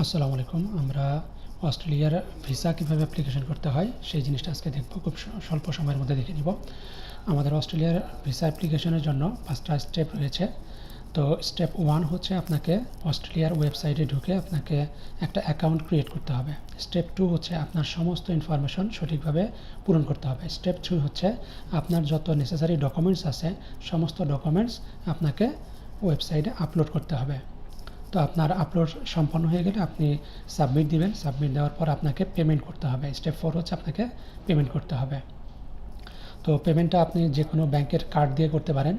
আসসালামু আলাইকুম। আমরা অস্ট্রেলিয়ার ভিসা কীভাবে অ্যাপ্লিকেশন করতে হয় সেই জিনিসটা আজকে দেখব। খুব স্বল্প সময়ের মধ্যে দেখে নিব। আমাদের অস্ট্রেলিয়ার ভিসা অ্যাপ্লিকেশনের জন্য 5টা স্টেপ রয়েছে। তো স্টেপ 1 হচ্ছে আপনাকে অস্ট্রেলিয়ার ওয়েবসাইটে ঢুকে আপনাকে একটা অ্যাকাউন্ট ক্রিয়েট করতে হবে। স্টেপ 2 হচ্ছে আপনার সমস্ত ইনফরমেশন সঠিকভাবে পূরণ করতে হবে। স্টেপ 3 হচ্ছে আপনার যত নেসেসারি ডকুমেন্টস আছে সমস্ত ডকুমেন্টস আপনাকে ওয়েবসাইটে আপলোড করতে হবে। তো আপনার আপলোড সম্পন্ন হয়ে গেলে আপনি সাবমিট দিবেন। সাবমিট দেওয়ার পর আপনাকে পেমেন্ট করতে হবে। স্টেপ 4 হচ্ছে আপনাকে পেমেন্ট করতে হবে। তো পেমেন্টটা আপনি যে কোনো ব্যাংকের কার্ড দিয়ে করতে পারেন,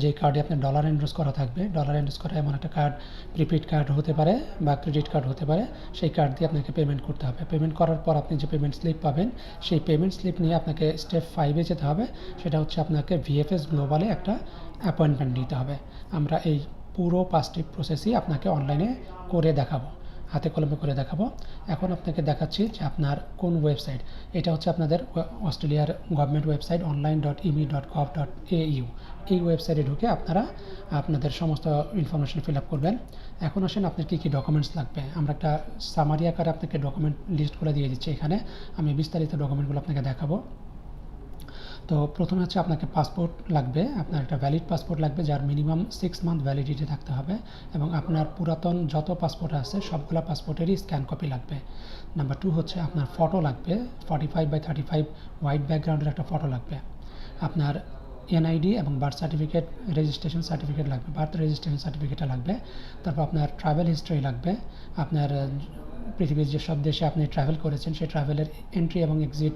যে কার্ডে আপনার ডলার এনরোজ করা থাকবে। ডলার এনরোজ করা এমন একটা কার্ড, প্রিপেড কার্ড হতে পারে বা ক্রেডিট কার্ড হতে পারে, সেই কার্ড দিয়ে আপনাকে পেমেন্ট করতে হবে। পেমেন্ট করার পর আপনি যে পেমেন্ট স্লিপ পাবেন সেই পেমেন্ট স্লিপ নিয়ে আপনাকে স্টেপ 5-এ যেতে হবে। সেটা হচ্ছে আপনাকে ভিএফএস গ্লোবালে একটা অ্যাপয়েন্টমেন্ট নিতে হবে। আমরা এই পুরো 5টি প্রসেসই আপনাকে অনলাইনে করে দেখাবো, হাতে কলমে করে দেখাবো। এখন আপনাকে দেখাচ্ছি যে আপনার কোন ওয়েবসাইট। এটা হচ্ছে আপনাদের অস্ট্রেলিয়ার গভর্নমেন্ট ওয়েবসাইট online.emi.gov.au। এই ওয়েবসাইটে ঢুকে আপনারা আপনাদের সমস্ত ইনফরমেশন ফিল আপ করবেন। এখন আসেন আপনার কী কী ডকুমেন্টস লাগবে। আমরা একটা সামারি আকারে আপনাকে ডকুমেন্ট লিস্ট করে দিয়ে দিচ্ছি। এখানে আমি বিস্তারিত ডকুমেন্টগুলো আপনাকে দেখাবো। তো প্রথমে হচ্ছে আপনাকে পাসপোর্ট লাগবে। আপনার একটা ভ্যালিড পাসপোর্ট লাগবে যার মিনিমাম 6 মান্থ ভ্যালিডিটি থাকতে হবে, এবং আপনার পুরাতন যত পাসপোর্ট আছে সবগুলো পাসপোর্টেরই স্ক্যান কপি লাগবে। নাম্বার 2 হচ্ছে আপনার ফটো লাগবে। 45x35 হোয়াইট ব্যাকগ্রাউন্ডের একটা ফটো লাগবে। আপনার এনআইডি এবং বার্থ সার্টিফিকেট, রেজিস্ট্রেশন সার্টিফিকেট লাগবে, বার্থ রেজিস্ট্রেশন সার্টিফিকেটটা লাগবে। তারপর আপনার ট্রাভেল হিস্ট্রি লাগবে। আপনার পৃথিবীর যেসব দেশে আপনি ট্রাভেল করেছেন সেই ট্রাভেলের এন্ট্রি এবং এক্সিট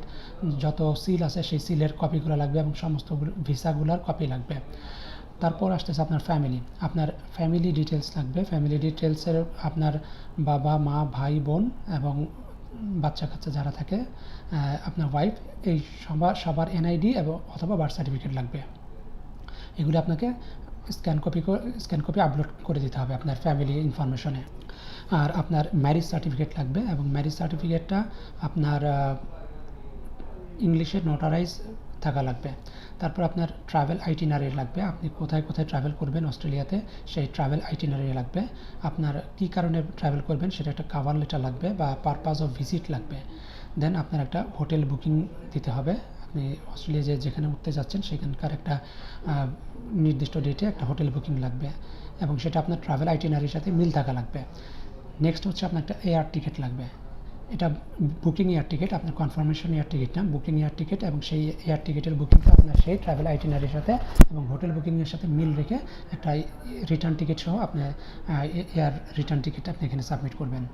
যত সিল আছে সেই সিলের কপিগুলো লাগবে, এবং সমস্ত ভিসাগুলোর কপি লাগবে। তারপর আসতেছে আপনার ফ্যামিলি ডিটেলস লাগবে। ফ্যামিলি ডিটেলসের আপনার বাবা মা ভাই বোন এবং বাচ্চা কাচ্চা যারা থাকে, আপনার ওয়াইফ, এই সবার এনআইডি এবং অথবা বার্থ সার্টিফিকেট লাগবে। এগুলি আপনাকে স্ক্যান কপি আপলোড করে দিতে হবে আপনার ফ্যামিলি ইনফরমেশনে। আর আপনার ম্যারেজ সার্টিফিকেট লাগবে, এবং ম্যারেজ সার্টিফিকেটটা আপনার ইংলিশে নোটারাইজ থাকা লাগবে। তারপর আপনার ট্রাভেল আইটিনারি লাগবে। আপনি কোথায় কোথায় ট্রাভেল করবেন অস্ট্রেলিয়াতে সেই ট্রাভেল আইটিনারি লাগবে। আপনার কী কারণে ট্রাভেল করবেন সেটা একটা কাভার লেটার লাগবে বা পারপাস অফ ভিজিট লাগবে। দেন আপনার একটা হোটেল বুকিং দিতে হবে। আপনি অস্ট্রেলিয়া যেখানে উঠতে যাচ্ছেন সেখানকার একটা নির্দিষ্ট ডেটে একটা হোটেল বুকিং লাগবে, এবং সেটা আপনার ট্রাভেল আইটিনারির সাথে মিল থাকা লাগবে। নেক্সট হচ্ছে আপনার একটা এয়ার টিকিট লাগবে। এটা বুকিং এয়ার টিকিট, আপনার কনফার্মেশন এয়ার টিকিট না, বুকিং এয়ার টিকিট, এবং সেই এয়ার টিকিটের বুকিংটা আপনার সেই ট্রাভেল আইটিনারির সাথে এবং হোটেল বুকিংয়ের সাথে মিল রেখে একটা রিটার্ন টিকিট সহ আপনার এয়ার রিটার্ন টিকিটটা আপনি এখানে সাবমিট করবেন।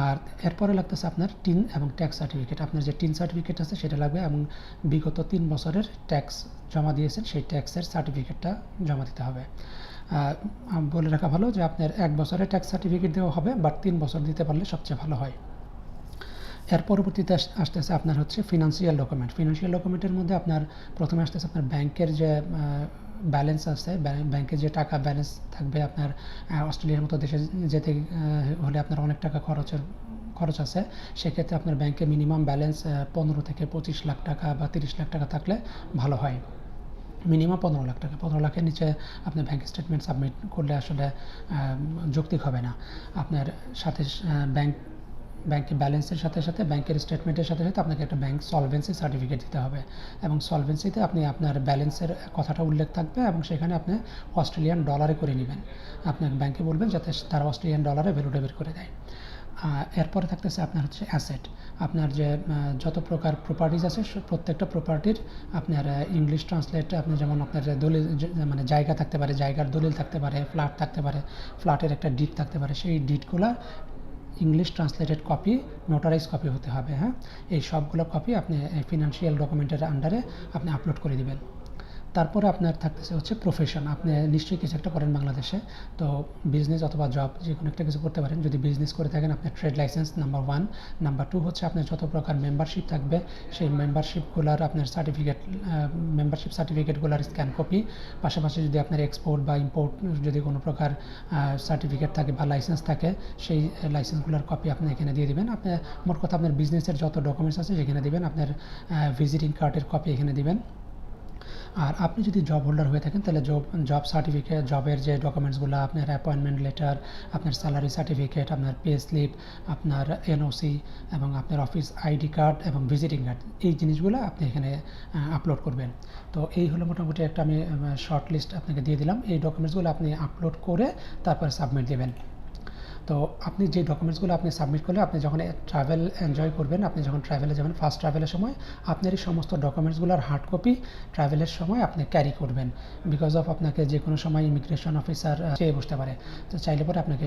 আর এরপরে লাগতেছে আপনার টিন এবং ট্যাক্স সার্টিফিকেট। আপনার যে টিন সার্টিফিকেট আছে সেটা লাগবে, এবং বিগত 3 বছরের ট্যাক্স জমা দিয়েছেন সেই ট্যাক্সের সার্টিফিকেটটা জমা দিতে হবে। বলে রাখা ভালো যে আপনার 1 বছরের ট্যাক্স সার্টিফিকেট দেওয়া হবে, বাট 3 বছর দিতে পারলে সবচেয়ে ভালো হয়। এর পরবর্তীতে আসতেছে আপনার হচ্ছে ফিনান্সিয়াল ডকুমেন্ট। ফিনান্সিয়াল ডকুমেন্টের মধ্যে আপনার প্রথমে আসতেছে আপনার ব্যাংকের যে ব্যালেন্স আছে, ব্যাংকে যে টাকা ব্যালেন্স থাকবে। আপনার অস্ট্রেলিয়ার মতো দেশে যেতে হলে আপনার অনেক টাকা খরচ আছে। সেক্ষেত্রে আপনার ব্যাংকে মিনিমাম ব্যালেন্স 15 থেকে 25 লাখ টাকা বা 30 লাখ টাকা থাকলে ভালো হয়। মিনিমাম 15 লাখ টাকা। 15 লাখের নিচে আপনি ব্যাংক স্টেটমেন্ট সাবমিট করলে আসলে যৌক্তিক হবে না। আপনার সাথে ব্যাংকে ব্যালেন্সের সাথে সাথে ব্যাংকের স্টেটমেন্টের সাথে সাথে আপনাকে একটা ব্যাংক সলভেন্সি সার্টিফিকেট দিতে হবে, এবং সলভেন্সিতে আপনি আপনার ব্যালেন্সের কথাটা উল্লেখ থাকবে, এবং সেখানে আপনি অস্ট্রেলিয়ান ডলারে করে নেবেন। আপনার ব্যাংকে বলবেন যাতে তারা অস্ট্রেলিয়ান ডলারে ভ্যালুটা বের করে দেয়। এরপরে থাকতেছে আপনার হচ্ছে অ্যাসেট। আপনার যে যত প্রকার প্রপার্টিজ আছে প্রত্যেকটা প্রপার্টির আপনার ইংলিশ ট্রান্সলেট, আপনি যেমন আপনার দলিল, মানে জায়গা থাকতে পারে, জায়গার দলিল থাকতে পারে, ফ্ল্যাট থাকতে পারে, ফ্ল্যাটের একটা ডিড থাকতে পারে, সেই ডিডগুলো English translated copy, notarize copy হতে হবে। হ্যাঁ, এই সবগুলো কপি আপনি ফিনান্সিয়াল ডকুমেন্টের আন্ডারে আপনি আপলোড করে দিবেন। তারপরে আপনার থাকতেছে হচ্ছে প্রফেশন। আপনি নিশ্চয়ই কিছু একটা করেন বাংলাদেশে, তো বিজনেস অথবা জব যে কোনো একটা কিছু করতে পারেন। যদি বিজনেস করে থাকেন আপনার ট্রেড লাইসেন্স নাম্বার 1। নাম্বার 2 হচ্ছে আপনার যত প্রকার মেম্বারশিপ থাকবে সেই মেম্বারশিপগুলোর আপনার মেম্বারশিপ সার্টিফিকেটগুলোর স্ক্যান কপি। পাশাপাশি যদি আপনার এক্সপোর্ট বা ইম্পোর্ট যদি কোনো প্রকার সার্টিফিকেট থাকে বা লাইসেন্স থাকে সেই লাইসেন্সগুলোর কপি আপনি এখানে দিয়ে দিবেন। আপনি মোট কথা আপনার বিজনেসের যত ডকুমেন্টস আছে সেখানে দিবেন। আপনার ভিজিটিং কার্ডের কপি এখানে দিবেন। আর আপনি যদি জব হোল্ডার হয়ে থাকেন তাহলে জব সার্টিফিকেট, জবের যে ডকুমেন্টসগুলো, আপনার অ্যাপয়েন্টমেন্ট লেটার, আপনার স্যালারি সার্টিফিকেট, আপনার পে স্লিপ, আপনার এনওসি এবং আপনার অফিস আইডি কার্ড এবং ভিজিটিং কার্ড, এই জিনিসগুলো আপনি এখানে আপলোড করবেন। তো এই হলো মোটামুটি একটা আমি শর্ট লিস্ট আপনাকে দিয়ে দিলাম। এই ডকুমেন্টসগুলো আপনি আপলোড করে তারপরে সাবমিট দেবেন। তো আপনি যে ডকুমেন্টসগুলো আপনি সাবমিট করলে, আপনি যখন ট্রাভেল এনজয় করবেন, আপনি যখন ট্রাভেলে যাবেন ফার্স্ট ট্রাভেলের সময়, আপনার এই সমস্ত ডকুমেন্টসগুলোর হার্ড কপি ট্রাভেলের সময় আপনি ক্যারি করবেন। বিকজ অফ আপনাকে যে কোনো সময় ইমিগ্রেশন অফিসার চেয়ে বসতে পারে। তো চাইলে পরে আপনাকে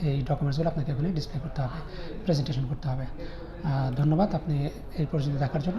এই ডকুমেন্টসগুলো আপনাকে এখানে ডিসপ্লে করতে হবে, প্রেজেন্টেশন করতে হবে। ধন্যবাদ আপনি এই পর্যন্ত দেখার জন্য।